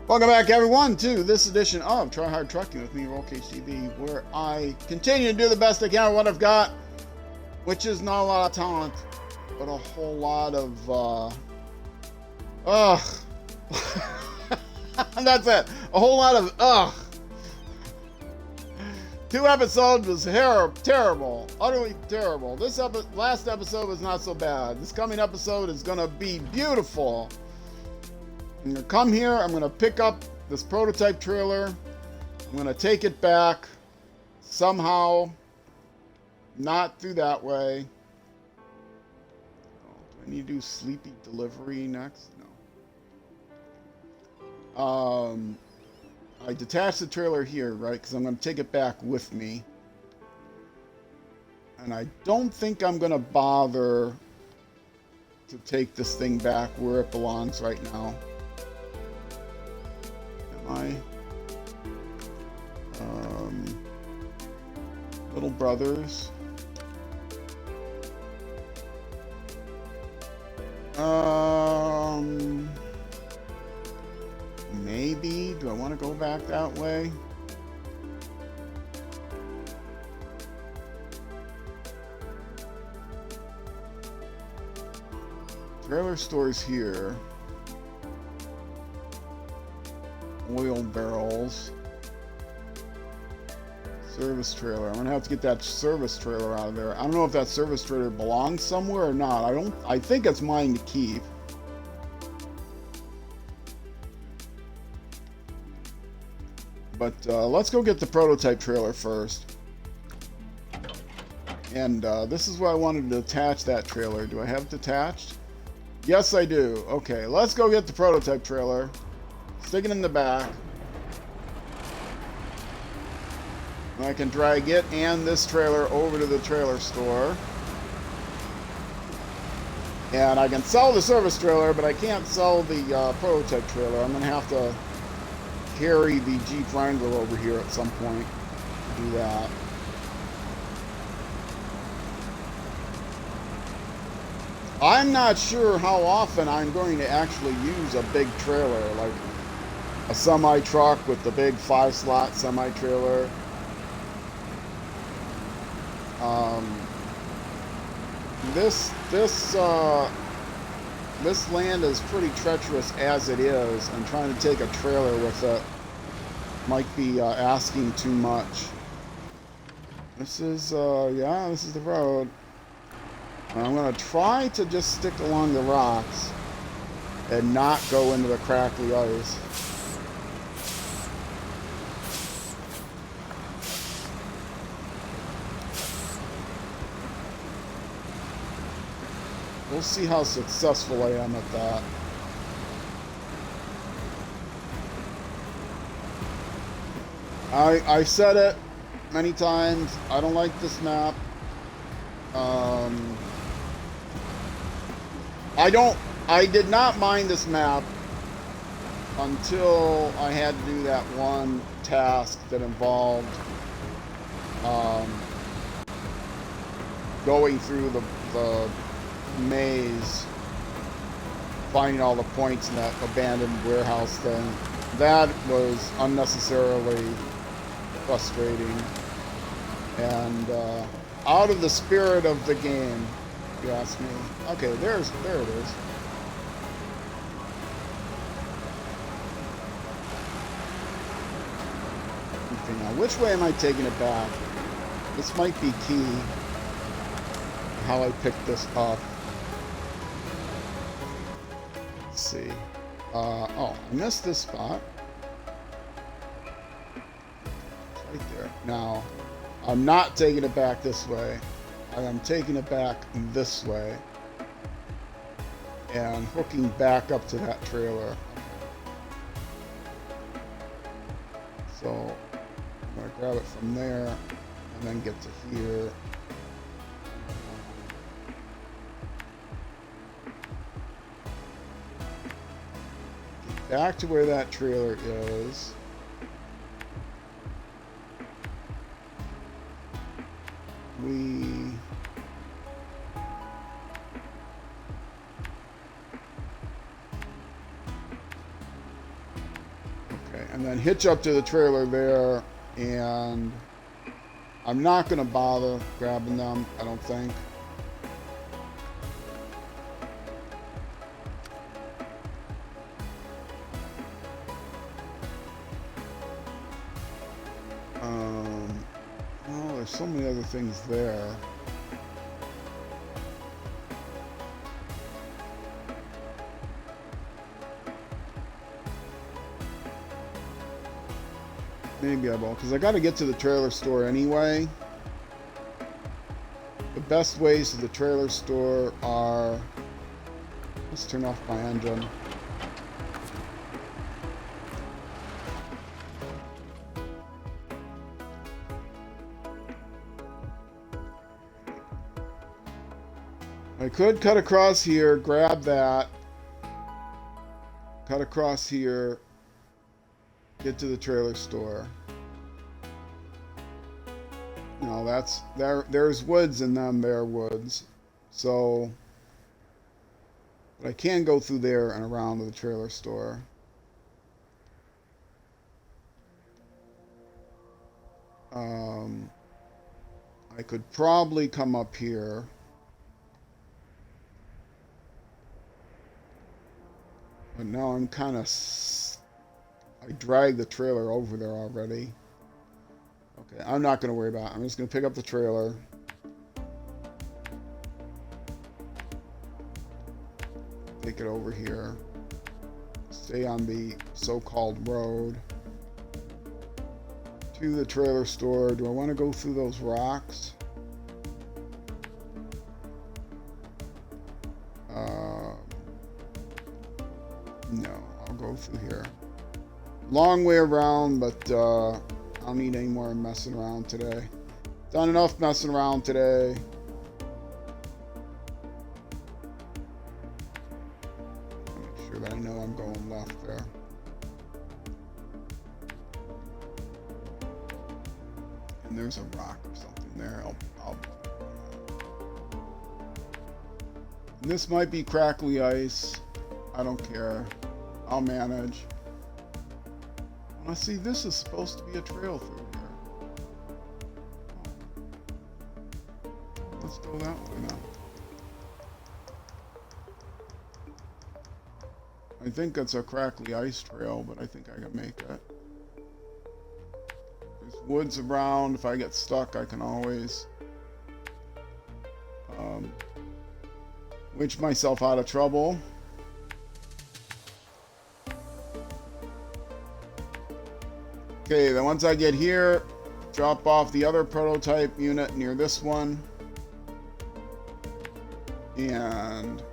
Welcome back, everyone, to this edition of Try Hard Trucking with me, RollCageTV, where I continue to do the best I can with what I've got, which is not a lot of talent, but a whole lot of, that's it. A whole lot of, 2 episodes was terrible, utterly terrible. This last episode was not so bad. This coming episode is gonna be beautiful. I'm gonna come here, I'm gonna pick up this prototype trailer, I'm gonna take it back somehow, not through that way. Oh, do I need to do sleepy delivery next? No. I detached the trailer here, right, because I'm gonna take it back with me. And I don't think I'm gonna bother to take this thing back where it belongs right now. Little brothers. Maybe. Do I want to go back that way? Trailer stores here. Oil barrels. Service trailer. I'm gonna have to get that service trailer out of there. I don't know if that service trailer belongs somewhere or not. I think it's mine to keep. But let's go get the prototype trailer first. And this is where I wanted to attach that trailer. Do I have it attached? Yes, I do. Okay, let's go get the prototype trailer. Stick it in the back. I can drag it and this trailer over to the trailer store. And I can sell the service trailer, but I can't sell the prototype trailer. I'm going to have to carry the Jeep Wrangler over here at some point to do that. I'm not sure how often I'm going to actually use a big trailer, like a semi-truck with the big 5-slot semi-trailer. This land is pretty treacherous as it is, and trying to take a trailer with it might be asking too much. This is, yeah, this is the road. I'm going to try to just stick along the rocks and not go into the crackly ice. We'll see how successful I am at that. I said it many times. I don't like this map. I did not mind this map until I had to do that one task that involved going through the maze, finding all the points in that abandoned warehouse thing. That was unnecessarily frustrating and out of the spirit of the game, if you ask me. Okay, there it is. Okay, now which way am I taking it back? This might be key how I pick this up. Let's see. Oh, I missed this spot. Right there. Now, I'm not taking it back this way. I am taking it back this way. And hooking back up to that trailer. So, I'm going to grab it from there and then get to here. Back to where that trailer is. and then hitch up to the trailer there, and I'm not going to bother grabbing them, I don't think. Well, there's so many other things there. Maybe I will, because I got to get to the trailer store anyway. The best ways to the trailer store are... Let's turn off my engine. I could cut across here, grab that, cut across here, get to the trailer store. No, that's there's woods in them there woods. So but I can go through there and around to the trailer store. I could probably come up here. But now I'm kind of... I dragged the trailer over there already. Okay, I'm not going to worry about it. I'm just going to pick up the trailer. Take it over here. Stay on the so-called road. To the trailer store. Do I want to go through those rocks? No, I'll go through here. Long way around, but I don't need any more messing around today. Done enough messing around today. Make sure that I know I'm going left there. And there's a rock or something there. And this might be crackly ice. I don't care. I'll manage. I see this is supposed to be a trail through here. Oh. Let's go that way now. I think that's a crackly ice trail, but I think I can make it. There's woods around. If I get stuck, I can always winch myself out of trouble. Okay, then once I get here, drop off the other prototype unit near this one. And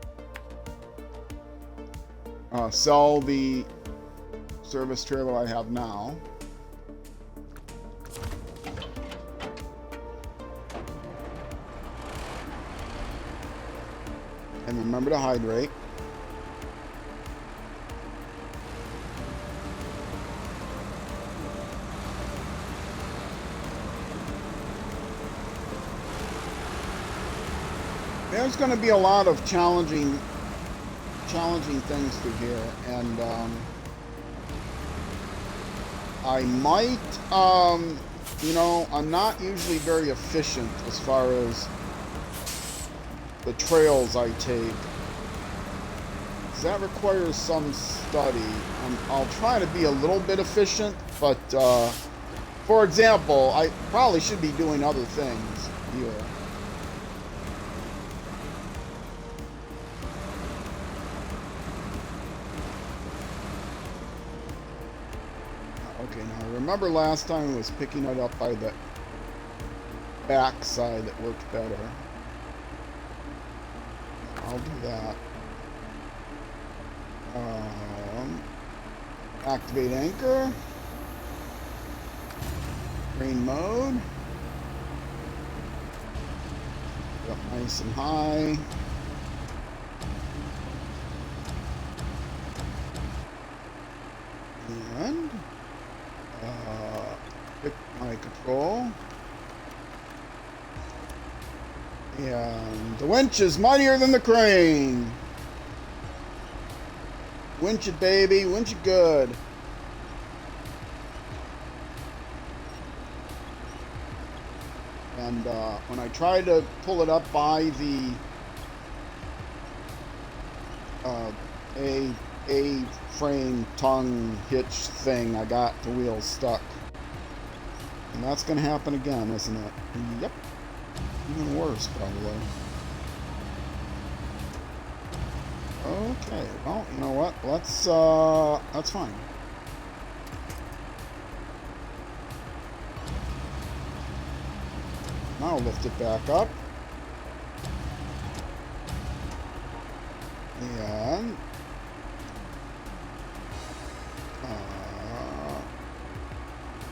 sell the service trailer I have now. And remember to hydrate. There's going to be a lot of challenging things through here, and I might, you know, I'm not usually very efficient as far as the trails I take. So that requires some study. I'll try to be a little bit efficient, but for example, I probably should be doing other things here. Okay, now remember last time I was picking it up by the back side that worked better. I'll do that. Activate anchor. Rain mode. Get up nice and high. And pick my control. And the winch is mightier than the crane. Winch it, baby. Winch it good. And when I tried to pull it up by the A-frame tongue hitch thing, I got the wheels stuck. And that's going to happen again, isn't it? Yep. Even worse, probably. Okay, well, you know what? That's fine. Now I'll lift it back up. And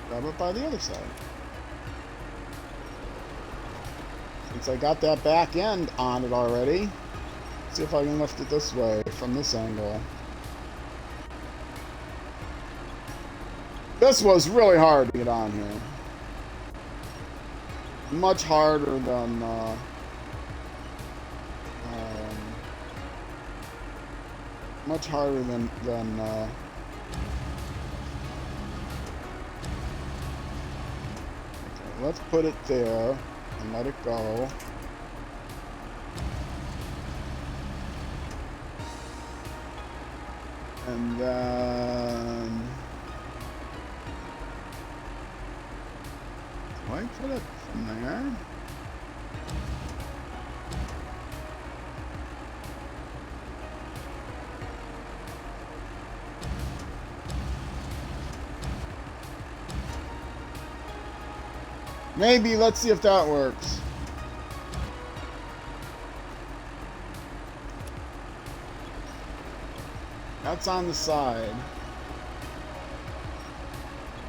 grab it by the other side. Since I got that back end on it already, see if I can lift it this way from this angle. This was really hard to get on here. Much harder than much harder than okay, let's put it there and let it go. And then do I put it from there? Maybe, let's see if that works. That's on the side.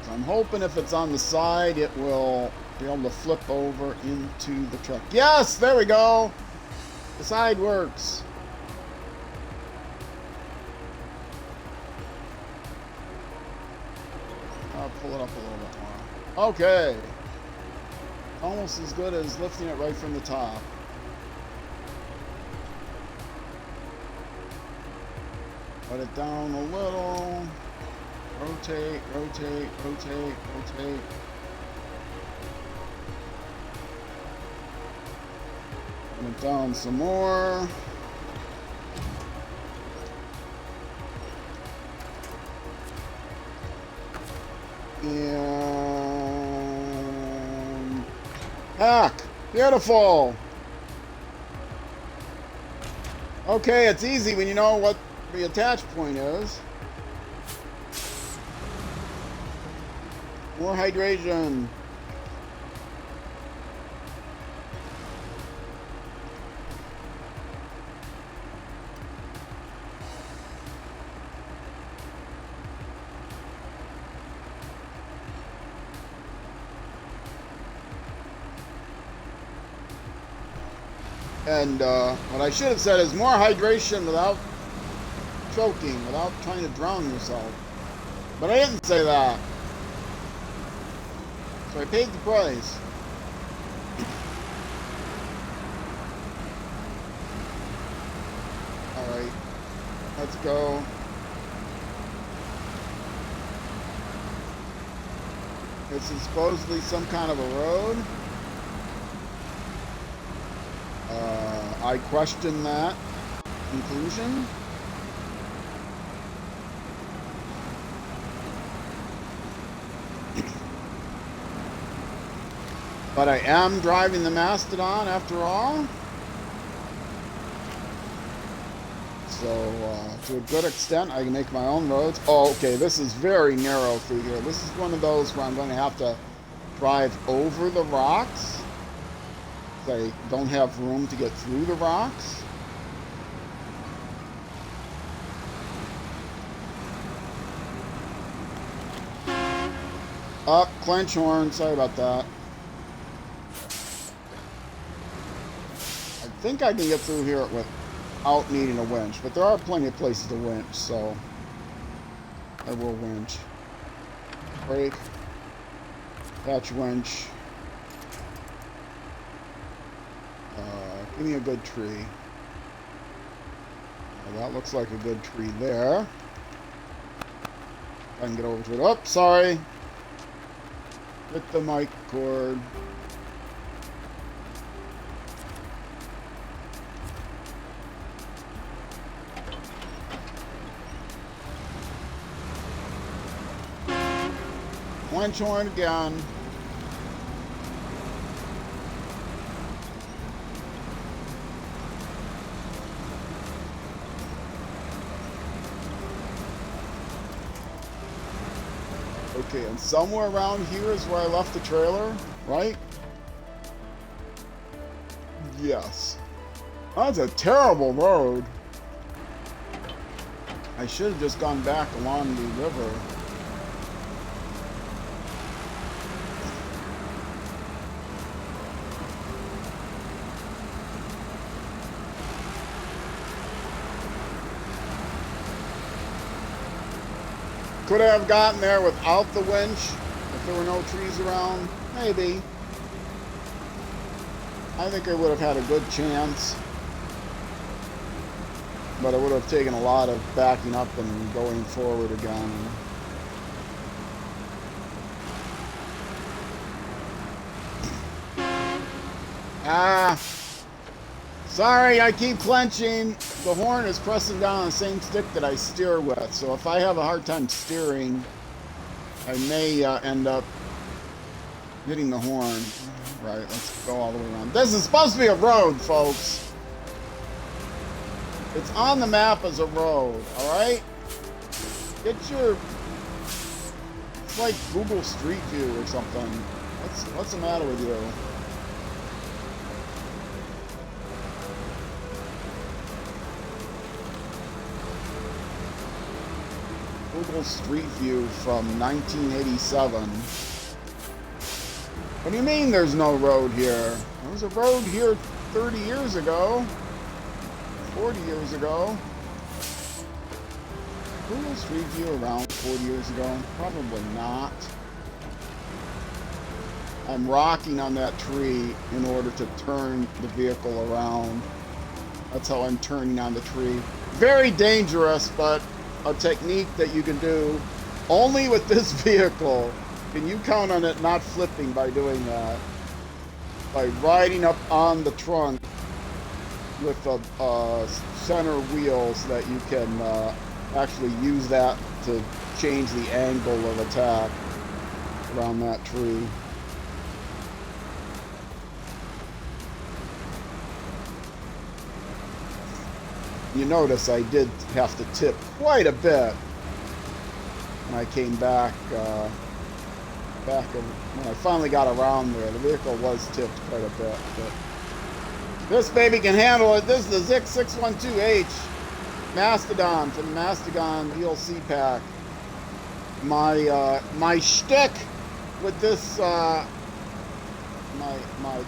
So I'm hoping if it's on the side, it will be able to flip over into the truck. Yes, there we go. The side works. I'll pull it up a little bit more. Okay. Almost as good as lifting it right from the top. Put it down a little. Rotate, rotate, rotate, rotate. Put it down some more. And hack! Beautiful! Okay, it's easy when you know what the attach point is. More hydration. And what I should have said is more hydration without choking, without trying to drown yourself. But I didn't say that. So I paid the price. Alright. Let's go. This is supposedly some kind of a road. I question that conclusion. But I am driving the Mastodon after all. So, to a good extent, I can make my own roads. Oh, okay, this is very narrow through here. This is one of those where I'm going to have to drive over the rocks. I don't have room to get through the rocks. Up, clench horn, sorry about that. I think I can get through here without needing a winch, but there are plenty of places to winch, so I will winch. Brake, catch winch. Give me a good tree. Well, that looks like a good tree there. I can get over to it. Oh, sorry. Hit the mic cord. Quench horn again. Okay, and somewhere around here is where I left the trailer, right? Yes. That's a terrible road. I should have just gone back along the river. Could I have gotten there without the winch if there were no trees around? Maybe. I think I would have had a good chance. But it would have taken a lot of backing up and going forward again. Ah! Sorry, I keep clenching. The horn is pressing down on the same stick that I steer with. So if I have a hard time steering, I may end up hitting the horn. Right, let's go all the way around. This is supposed to be a road, folks. It's on the map as a road, alright? Get your... It's like Google Street View or something. What's the matter with you? Google Street View from 1987. What do you mean there's no road here? There was a road here 30 years ago. 40 years ago. Google Street View around 40 years ago? Probably not. I'm rocking on that tree in order to turn the vehicle around. That's how I'm turning on the tree. Very dangerous, but a technique that you can do only with this vehicle. Can you count on it not flipping by doing that? By riding up on the trunk with the center wheels that you can actually use that to change the angle of attack around that tree. You notice I did have to tip quite a bit when I came back when I finally got around there. The vehicle was tipped quite a bit, but this baby can handle it. This is the Zik 612H Mastodon from the Mastodon DLC pack. My shtick with this, my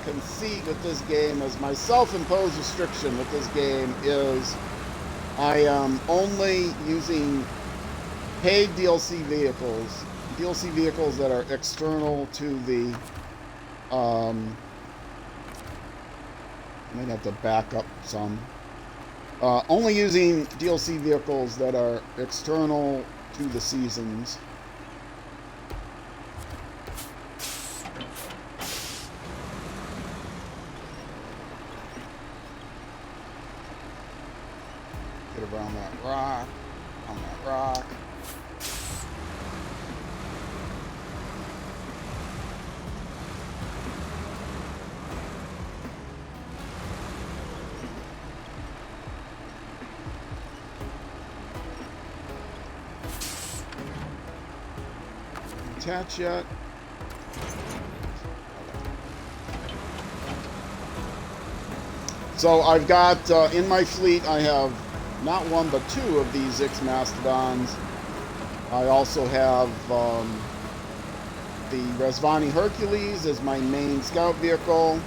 conceit with this game is, my self-imposed restriction with this game is I am only using paid DLC vehicles that are external to the, I might have to back up some. Only using DLC vehicles that are external to the seasons. Get around that rock, on that rock. Attach yet. So I've got in my fleet, I have not one but two of these Zik Mastodons. I also have the Rezvani Hercules as my main scout vehicle.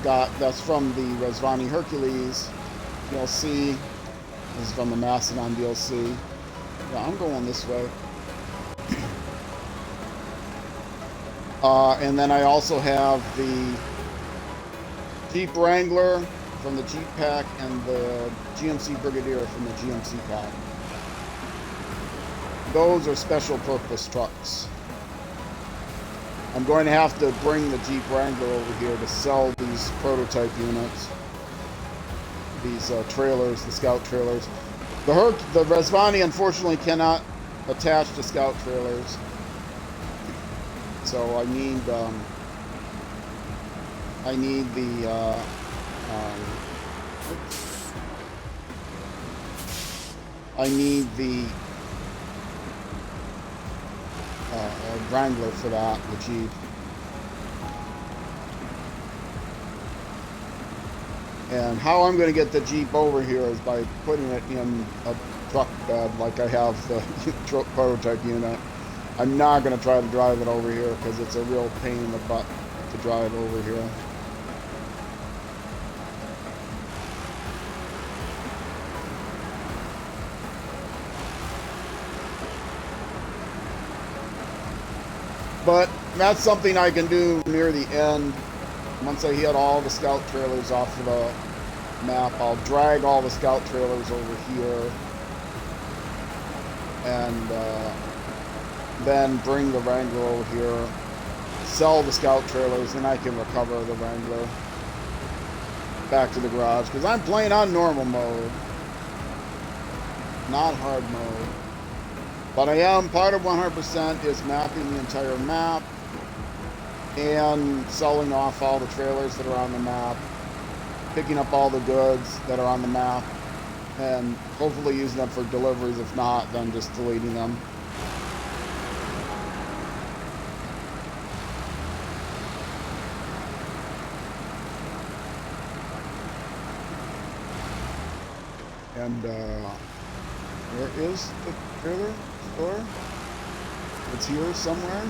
That's from the Rezvani Hercules DLC. This is from the Mastodon DLC. Yeah, I'm going this way. And then I also have the Jeep Wrangler from the Jeep pack and the GMC Brigadier from the GMC pack. Those are special purpose trucks. I'm going to have to bring the Jeep Wrangler over here to sell these prototype units. These trailers, the scout trailers. The Rezvani unfortunately cannot attach to scout trailers. So I need the oops. I need the Wrangler for that, the Jeep. And how I'm going to get the Jeep over here is by putting it in a truck bed like I have the prototype unit. I'm not going to try to drive it over here because it's a real pain in the butt to drive over here. But that's something I can do near the end. Once I hit all the scout trailers off of the map, I'll drag all the scout trailers over here and then bring the Wrangler over here, sell the scout trailers, and I can recover the Wrangler back to the garage because I'm playing on normal mode, not hard mode. But I am, part of 100% is mapping the entire map and selling off all the trailers that are on the map, picking up all the goods that are on the map, and hopefully using them for deliveries. If not, then just deleting them. And where is the trailer store? It's here somewhere.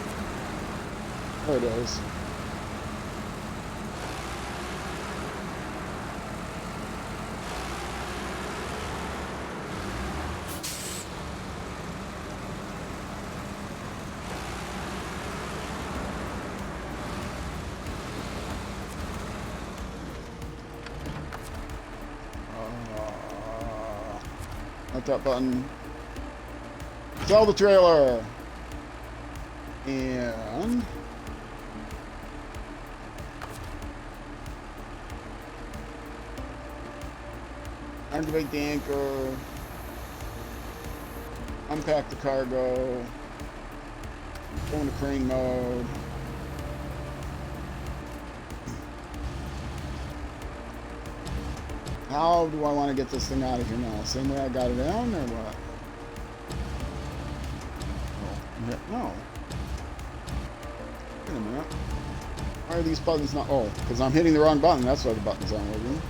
There it is. Not that button. Sell the trailer. And activate the anchor. Unpack the cargo. Go into crane mode. How do I want to get this thing out of here now? Same way I got it down, or what? Oh, no. Wait a minute. Why are these buttons not... Oh, because I'm hitting the wrong button. That's why the buttons aren't working.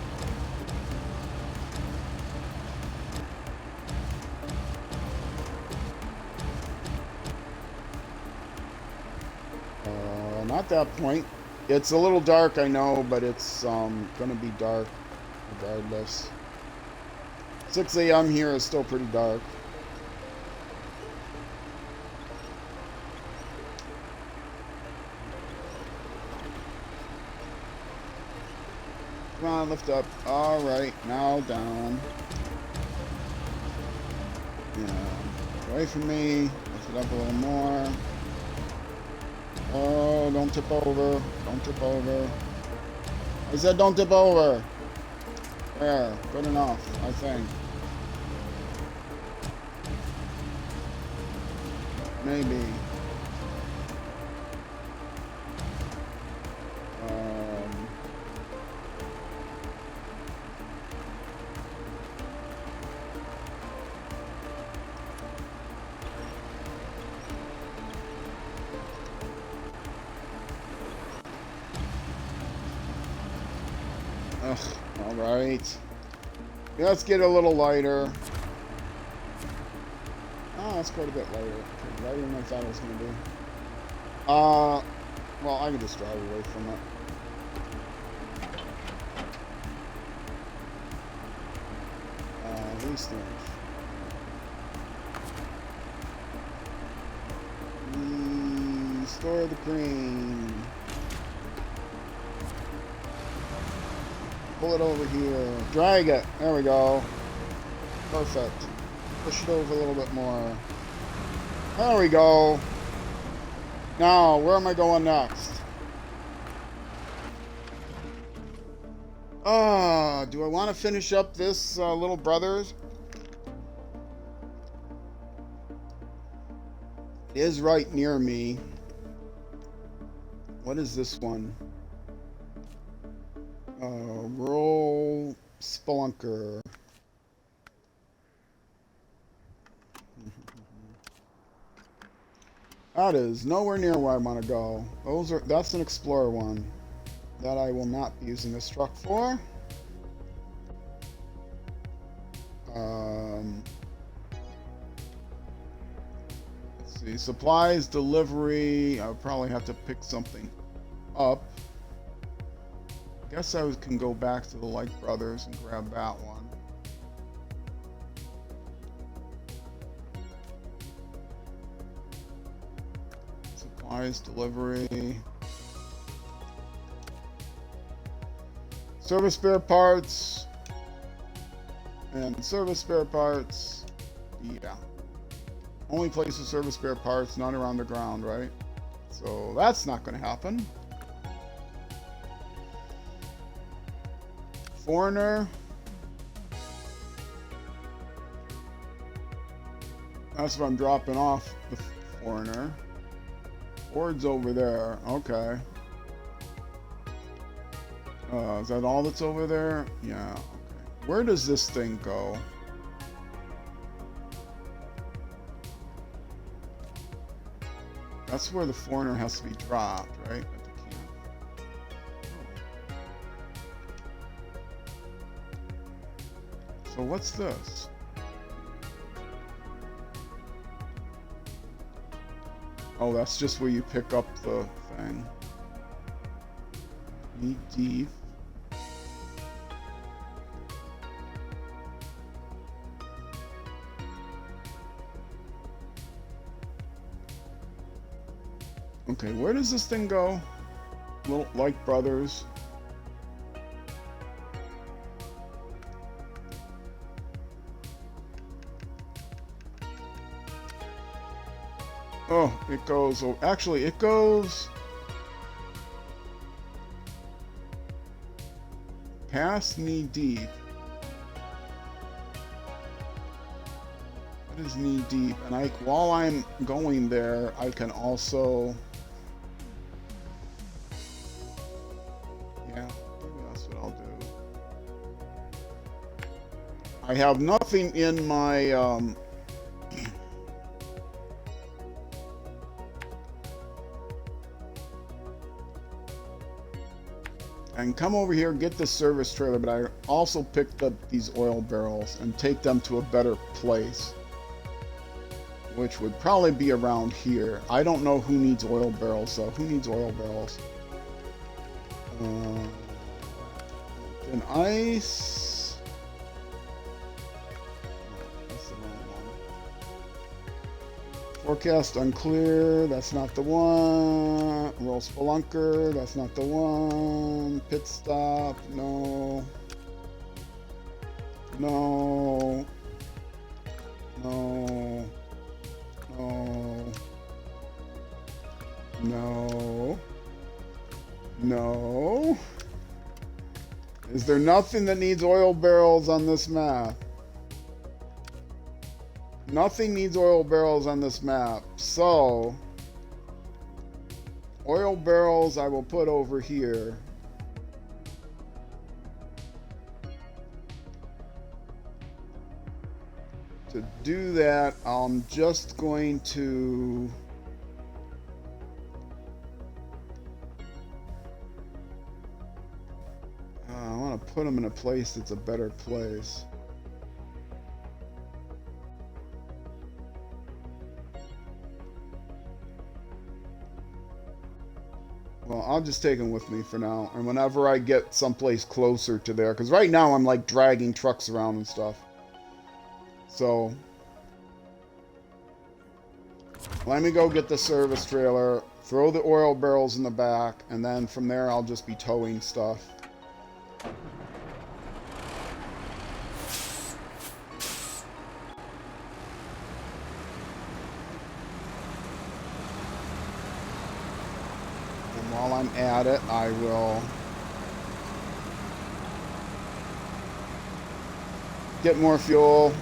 Not that point. It's a little dark, I know, but it's going to be dark regardless. 6 a.m. here is still pretty dark. Come on, lift up. Alright, now down. Yeah. Away from me. Lift it up a little more. Oh, don't tip over. Don't tip over. I said don't tip over. There. Good enough, I think. Maybe. Alright. Let's get a little lighter. Oh, that's quite a bit lighter. Okay, lighter than I thought it was going to be. Well, I can just drive away from it. These things. Store the crane. Pull it over here. Drag it. There we go. Perfect. Push it over a little bit more. There we go. Now, where am I going next? Do I want to finish up this little brothers? It is right near me. What is this one? Rural Spelunker. That is nowhere near where I want to go. That's an Explorer one that I will not be using this truck for. Let's see, supplies, delivery. I'll probably have to pick something up. Guess I can go back to the Light Brothers and grab that one. Supplies, delivery. Service spare parts. And service spare parts. Yeah. Only place to service spare parts, not around the ground, right? So that's not going to happen. Foreigner. That's what I'm dropping off the Foreigner. Ford's over there. Okay. Is that all that's over there? Yeah. Okay. Where does this thing go? That's where the Foreigner has to be dropped, right? At the camp. So what's this? Oh, that's just where you pick up the thing. Knee deep. Okay, where does this thing go? Little Light Brothers. Oh, it goes, oh, actually it goes past knee deep. What is knee deep? And while I'm going there, I can also, yeah, maybe that's what I'll do. I have nothing in my, and come over here, get the service trailer, but I also picked up these oil barrels and take them to a better place, which would probably be around here. I don't know who needs oil barrels, so who needs oil barrels? An ice. That's the wrong one. Forecast unclear. That's not the one. Roll Spelunker. That's not the one. Pit stop. No. No. No. No. No. No. Is there nothing that needs oil barrels on this map? Nothing needs oil barrels on this map. So, oil barrels I will put over here. To do that, I'm just going to I want to put them in a place that's a better place. Well, I'll just take them with me for now, and whenever I get someplace closer to there, because right now I'm like dragging trucks around and stuff. So, let me go get the service trailer, throw the oil barrels in the back, and then from there I'll just be towing stuff. And while I'm at it, I will get more fuel.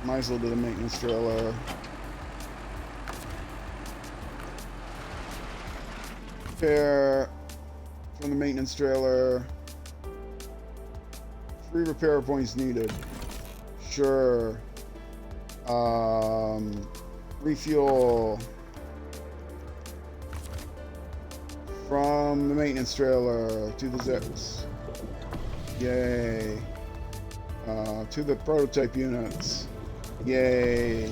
Might as well do the maintenance trailer. Repair from the maintenance trailer. 3 repair points needed. Sure. Refuel from the maintenance trailer to the zips. Yay. To the prototype units. Yay.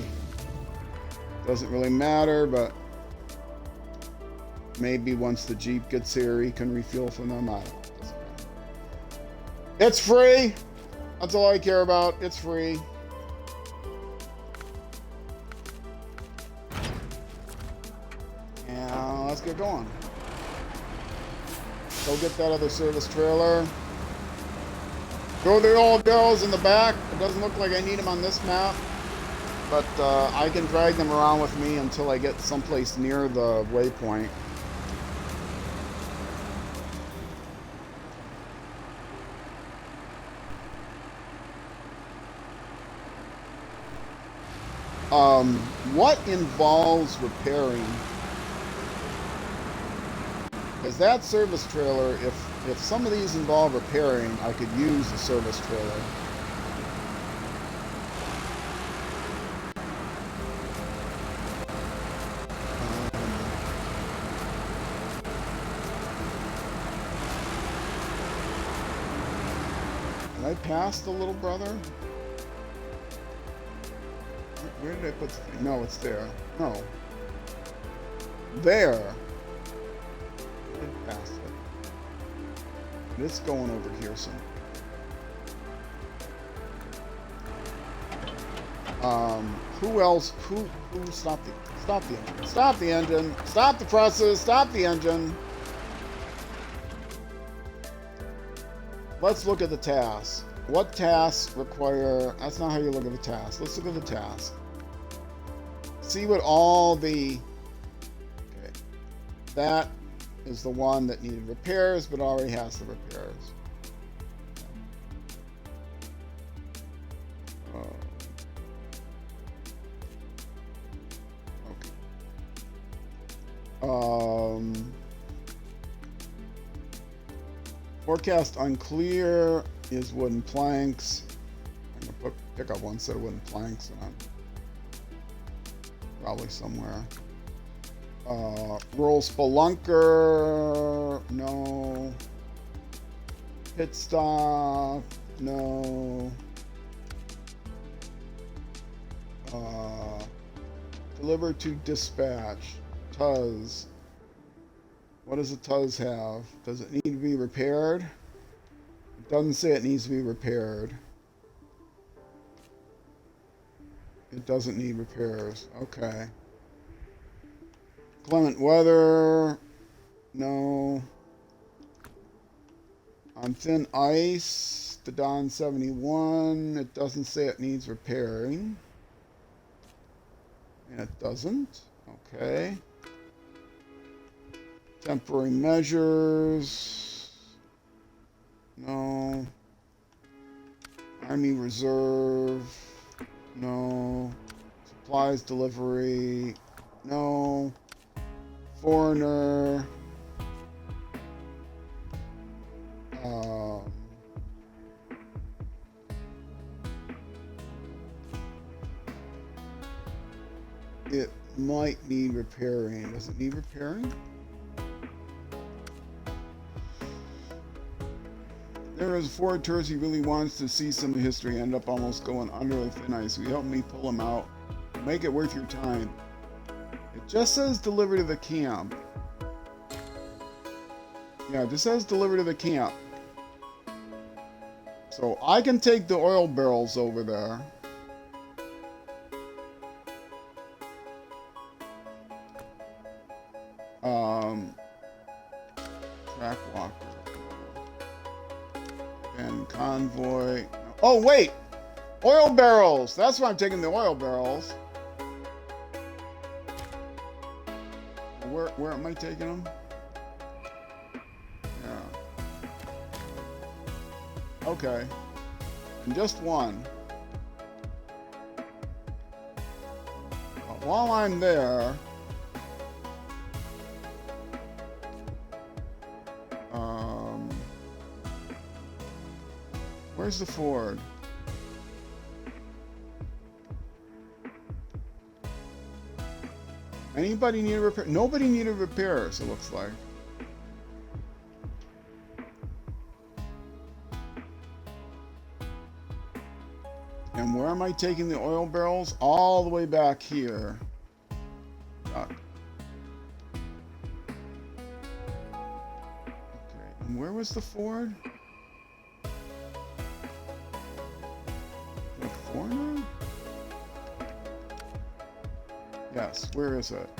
Doesn't really matter, but maybe once the Jeep gets here, he can refuel from them. I don't know. Doesn't matter. It's free. That's all I care about. It's free. And let's get going. Go get that other service trailer. Throw the old barrels in the back. It doesn't look like I need them on this map, but I can drag them around with me until I get someplace near the waypoint. What involves repairing? Because that service trailer, if some of these involve repairing, I could use the service trailer. Did I pass the little brother? Where did I put the thing? No, it's there. No. There. I didn't pass it. But it's going over here somewhere. Who else? Who stop the engine. Stop the engine. Stop the presses. Stop the engine. Let's look at the tasks. What tasks require... That's not how you look at the tasks. Let's look at the tasks. See what all the... Okay. That is the one that needed repairs, but already has the repairs. Okay. Forecast unclear is wooden planks. I'm gonna pick up one set of wooden planks on probably somewhere. Roll spelunker, no. Pit stop, no. Deliver to dispatch. Tuz. What does a Tuz have? Does it need to be repaired? It doesn't say it needs to be repaired. It doesn't need repairs. Okay. Clement weather. No. On thin ice. The Don 71. It doesn't say it needs repairing. And it doesn't. Okay. Temporary measures. No. Army Reserve. No. Supplies delivery. No. Foreigner. It might need repairing. Does it need repairing? There is 4 tours he really wants to see some history, end up almost going under the thin ice. Will you help me pull him out? Make it worth your time. It just says deliver to the camp. Yeah, it just says deliver to the camp. So I can take the oil barrels over there. Track walker. And convoy. Oh, wait! Oil barrels! That's why I'm taking the oil barrels. Where am I taking them? Yeah. Okay. And just one. But while I'm there, where's the Ford? Anybody need a repair? Nobody needed repairs, it looks like. And where am I taking the oil barrels? All the way back here. Okay, and where was the Ford? The Ford? Yes, where is it?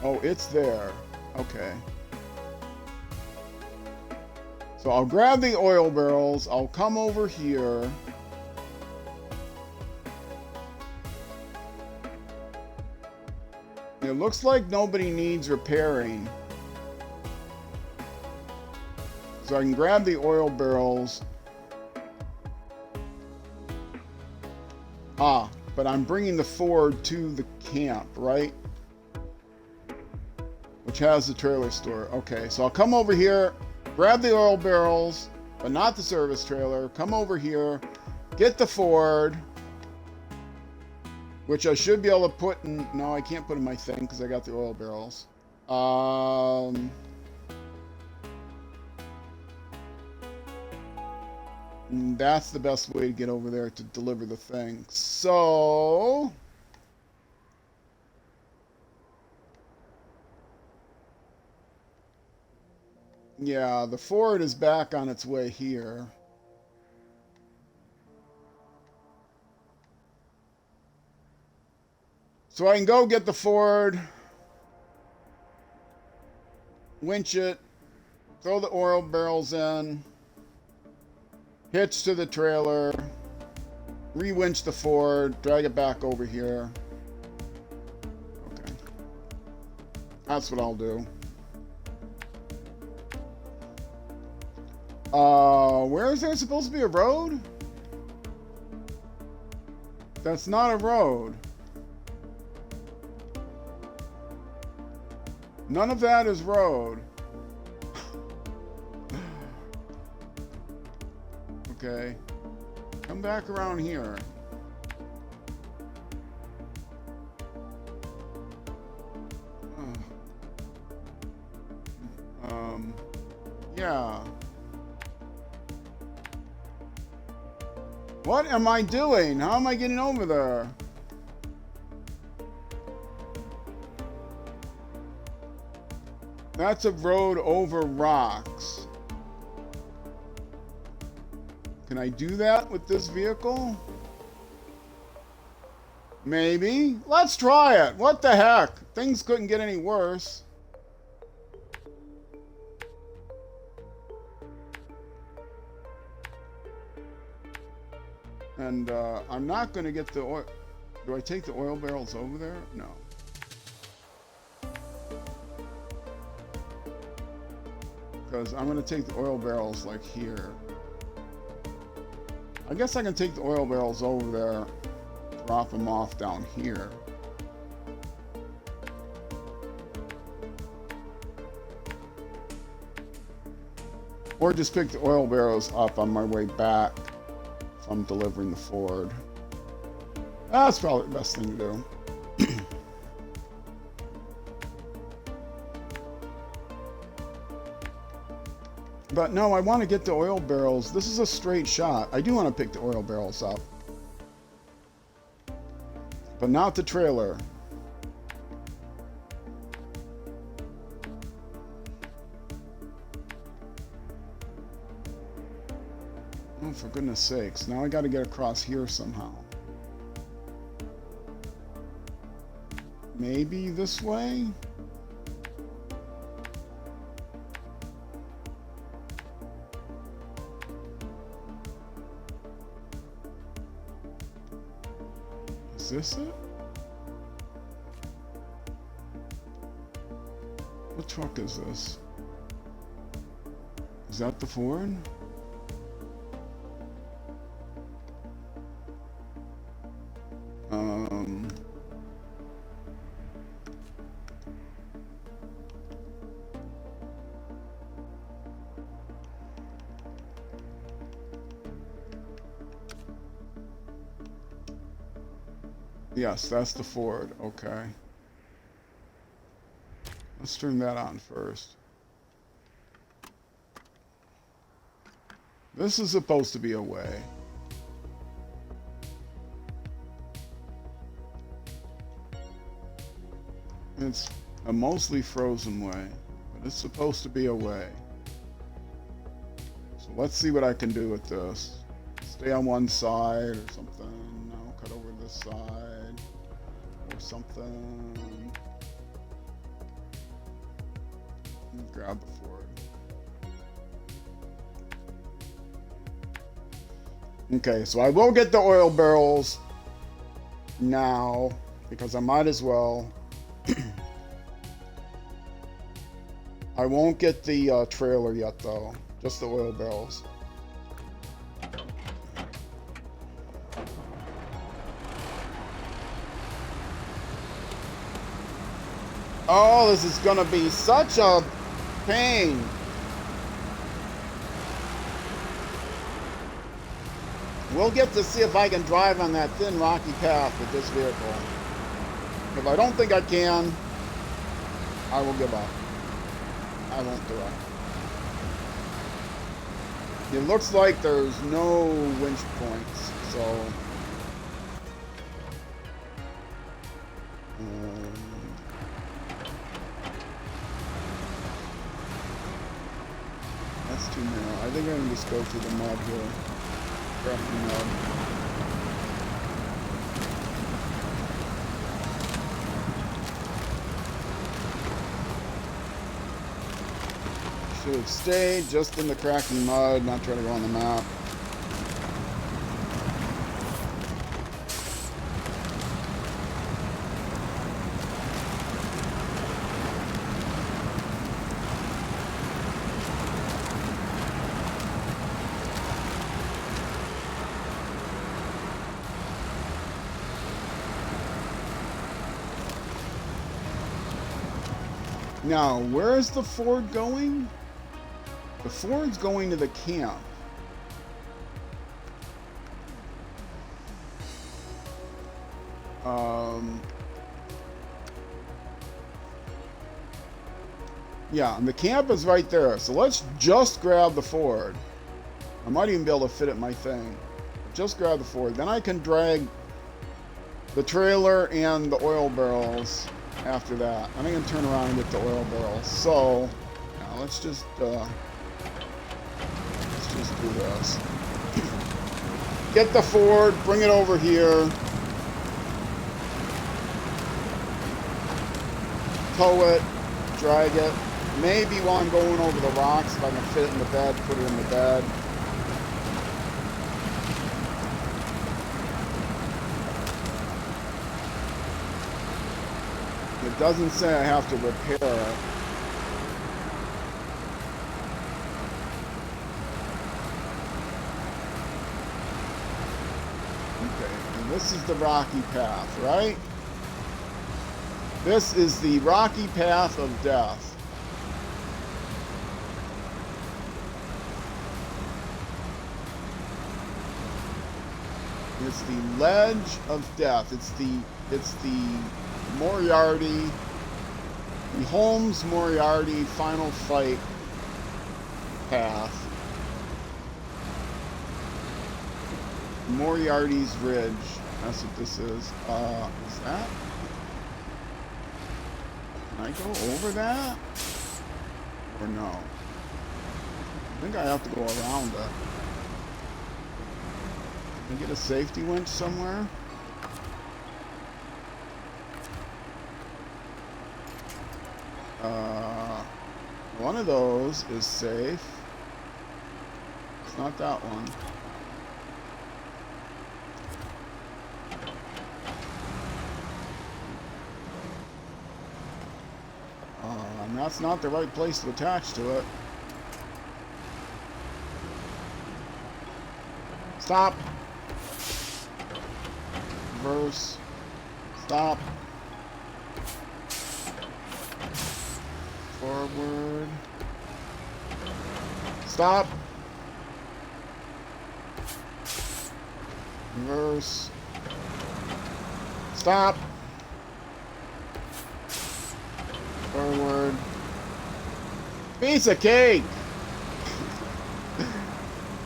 Oh, it's there. Okay. So I'll grab the oil barrels. I'll come over here. It looks like nobody needs repairing. So I can grab the oil barrels. Ah, but I'm bringing the Ford to the camp, right? Which has the trailer store. Okay, so I'll come over here, grab the oil barrels, but not the service trailer. Come over here, get the Ford, which I should be able to put in. No, I can't put in my thing because I got the oil barrels. That's the best way to get over there to deliver the thing. So yeah, the Ford is back on its way here. So I can go get the Ford, winch it, throw the oil barrels in, hitch to the trailer, re-winch the Ford, drag it back over here. Okay. That's what I'll do. Where is there supposed to be a road? That's not a road. None of that is road. Okay. Come back around here. Yeah. What am I doing? How am I getting over there? That's a road over rocks. Can I do that with this vehicle? Maybe. Let's try it. What the heck? Things couldn't get any worse. And I'm not going to get the oil. Do I take the oil barrels over there? No. Because I'm going to take the oil barrels like here. I guess I can take the oil barrels over there, drop them off down here. Or just pick the oil barrels up on my way back if I'm delivering the Ford. That's probably the best thing to do. But no, I want to get the oil barrels. This is a straight shot. I do want to pick the oil barrels up. But not the trailer. Oh, for goodness sakes. Now I got to get across here somehow. Maybe this way? Is this it? What truck is this? Is that the Ford? Yes, that's the Ford. Okay. Let's turn that on first. This is supposed to be a way. It's a mostly frozen way, but it's supposed to be a way. So let's see what I can do with this. Stay on one side or something. No, cut over this side or something. Grab the Ford. Okay, so I will get the oil barrels now because I might as well. I won't get the trailer yet though, just the oil barrels. Oh, this is gonna be such a pain. We'll get to see if I can drive on that thin rocky path with this vehicle. If I don't think I can, I will give up. I won't do it. It looks like there's no winch points, so... that's too narrow. I think I can just go through the mud here. Grab the mud. Should have stayed just in the cracking mud, not try to go on the map. Now, where is the Ford going? The Ford's going to the camp. Yeah, and the camp is right there. So let's just grab the Ford. I might even be able to fit it in my thing. Just grab the Ford. Then I can drag the trailer and the oil barrels after that. And I can turn around and get the oil barrels. So, yeah, let's just do this. Get the Ford, bring it over here. Tow it, drag it. Maybe while I'm going over the rocks, if I can fit it in the bed, put it in the bed. It doesn't say I have to repair it. Okay, and this is the rocky path, right? This is the rocky path of death. It's the ledge of death. It's the Moriarty, the Holmes Moriarty final fight path. Moriarty's Ridge. That's what this is. Is that? Can I go over that? Or no? I think I have to go around it. Can I get a safety winch somewhere? One of those is safe. It's not that one. And that's not the right place to attach to it. Stop. Reverse. Stop. Forward. Stop. Reverse. Stop. Forward. Piece of cake.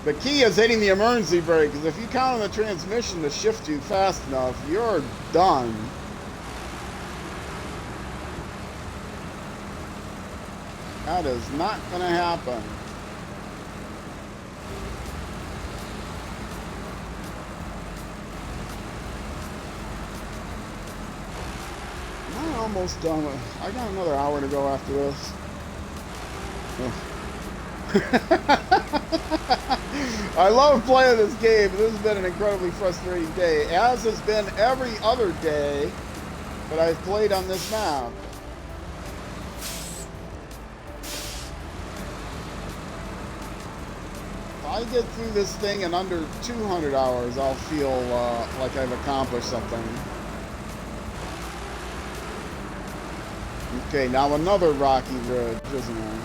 The key is hitting the emergency brake, because if you count on the transmission to shift you fast enough, you're done. That is not going to happen. I'm almost done with. I got another hour to go after this. I love playing this game. This has been an incredibly frustrating day, as has been every other day that I've played on this map. If I get through this thing in under 200 hours, I'll feel like I've accomplished something. Okay, now another rocky ridge, isn't there?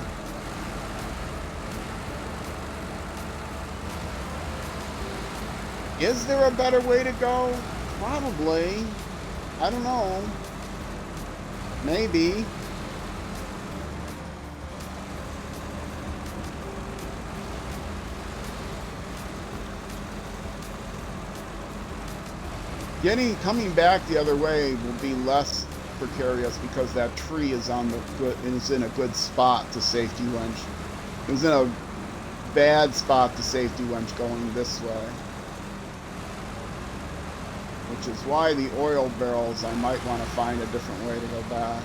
Is there a better way to go? Probably. I don't know. Maybe. Coming back the other way will be less precarious because that tree is in a good spot to safety winch. It was in a bad spot to safety winch going this way. Which is why the oil barrels, I might want to find a different way to go back.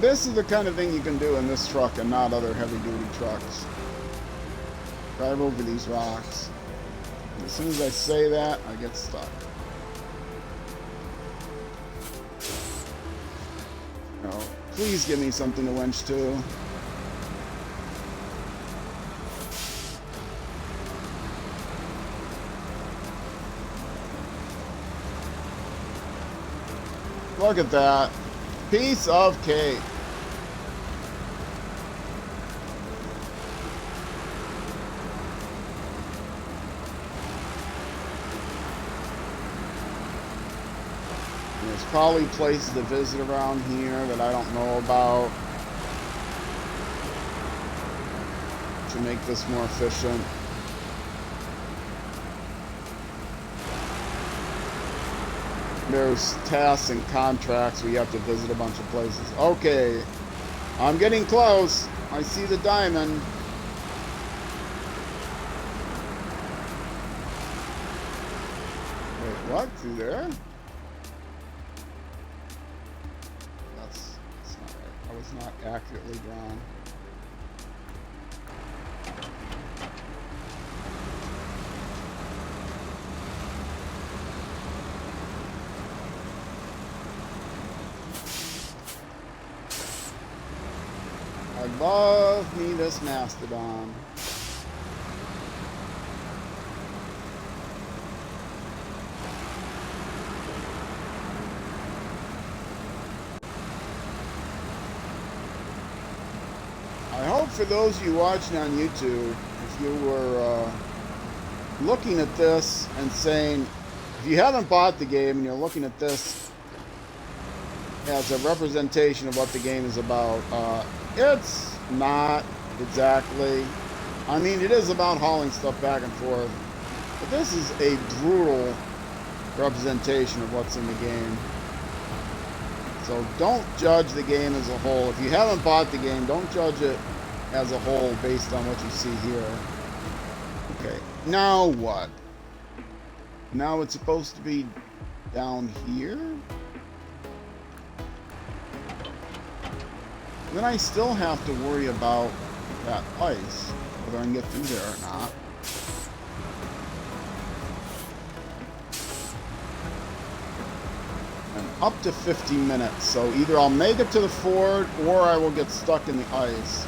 This is the kind of thing you can do in this truck and not other heavy-duty trucks. Drive over these rocks. As soon as I say that, I get stuck. Oh, please give me something to winch to. Look at that. Piece of cake. There's probably places to visit around here that I don't know about to make this more efficient. There's tasks and contracts where you have to visit a bunch of places. Okay, I'm getting close. I see the diamond. Wait, what? Through there? That's not right. I was not accurately drawn. I love me this mastodon. I hope for those of you watching on YouTube, if you were looking at this and saying, if you haven't bought the game and you're looking at this as a representation of what the game is about, it's not exactly. I mean, it is about hauling stuff back and forth, but this is a brutal representation of what's in the game. So don't judge the game as a whole. If you haven't bought the game, don't judge it as a whole based on what you see here. Okay, now what? Now it's supposed to be down here? Then I still have to worry about that ice, whether I can get through there or not. And up to 50 minutes, so either I'll make it to the ford or I will get stuck in the ice.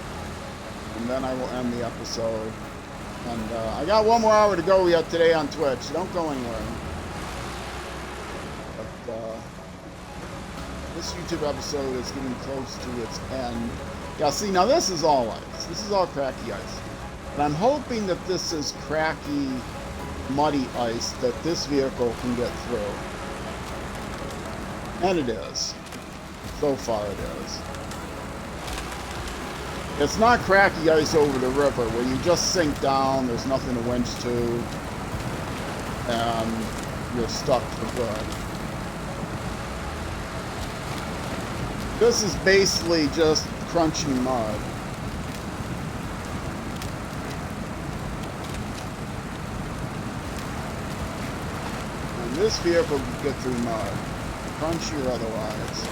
And then I will end the episode. And I got one more hour to go yet today on Twitch, so don't go anywhere. this YouTube episode is getting close to its end. Yeah, see, now this is all ice. This is all cracky ice. And I'm hoping that this is cracky, muddy ice that this vehicle can get through. And it is. So far it is. It's not cracky ice over the river where you just sink down, there's nothing to winch to, and you're stuck for good. This is basically just crunchy mud. And this vehicle can get through mud, crunchy or otherwise.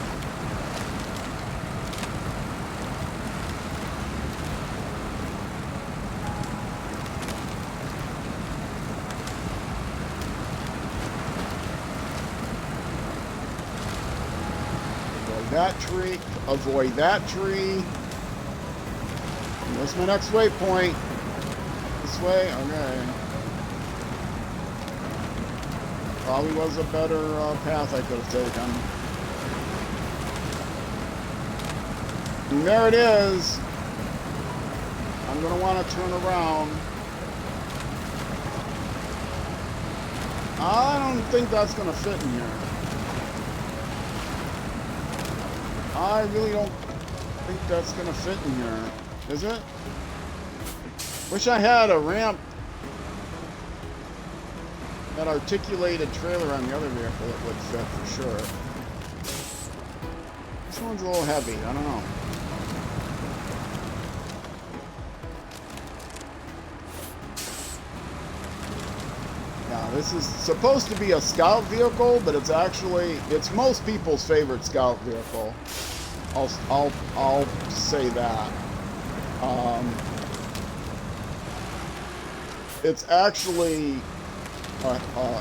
That tree, avoid that tree. Where's my next waypoint? This way? Okay. Probably was a better path I could have taken. And there it is. I'm going to want to turn around. I don't think that's going to fit in here. I really don't think that's going to fit in here, is it? Wish I had a ramp, that articulated trailer on the other vehicle that would fit for sure. This one's a little heavy, I don't know. Now, this is supposed to be a scout vehicle, but it's actually, it's most people's favorite scout vehicle. I'll say that. It's actually a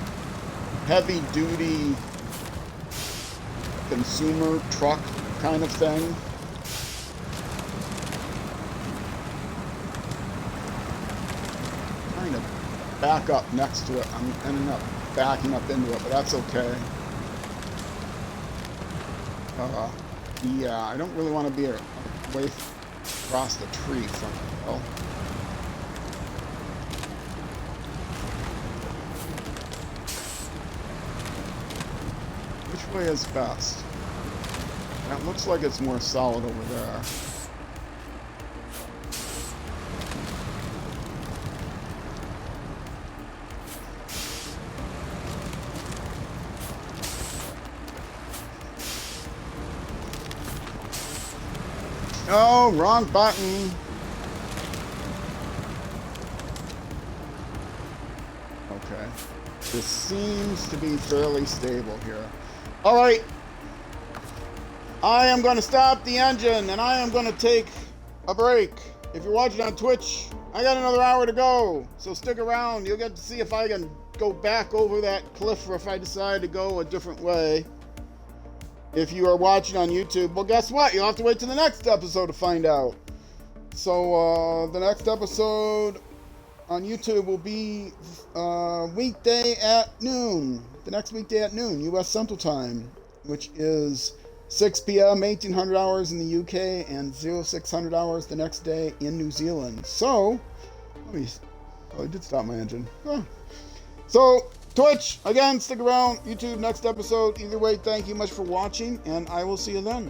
heavy-duty consumer truck kind of thing. I'm trying to back up next to it. I'm ending up backing up into it, but that's okay. Yeah, I don't really want to be away across the tree from it, though. Which way is best? That looks like it's more solid over there. Oh, wrong button. Okay. This seems to be fairly stable here. All right. I am going to stop the engine and I am going to take a break. If you're watching on Twitch, I got another hour to go. So stick around. You'll get to see if I can go back over that cliff or if I decide to go a different way. If you are watching on YouTube, well, guess what? You'll have to wait till the next episode to find out. So, the next episode on YouTube will be weekday at noon. The next weekday at noon, U.S. Central Time, which is 6 p.m., 1800 hours in the UK, and 0600 hours the next day in New Zealand. So, I did stop my engine. Oh. So, Twitch, again, stick around. YouTube, next episode. Either way, thank you much for watching, and I will see you then.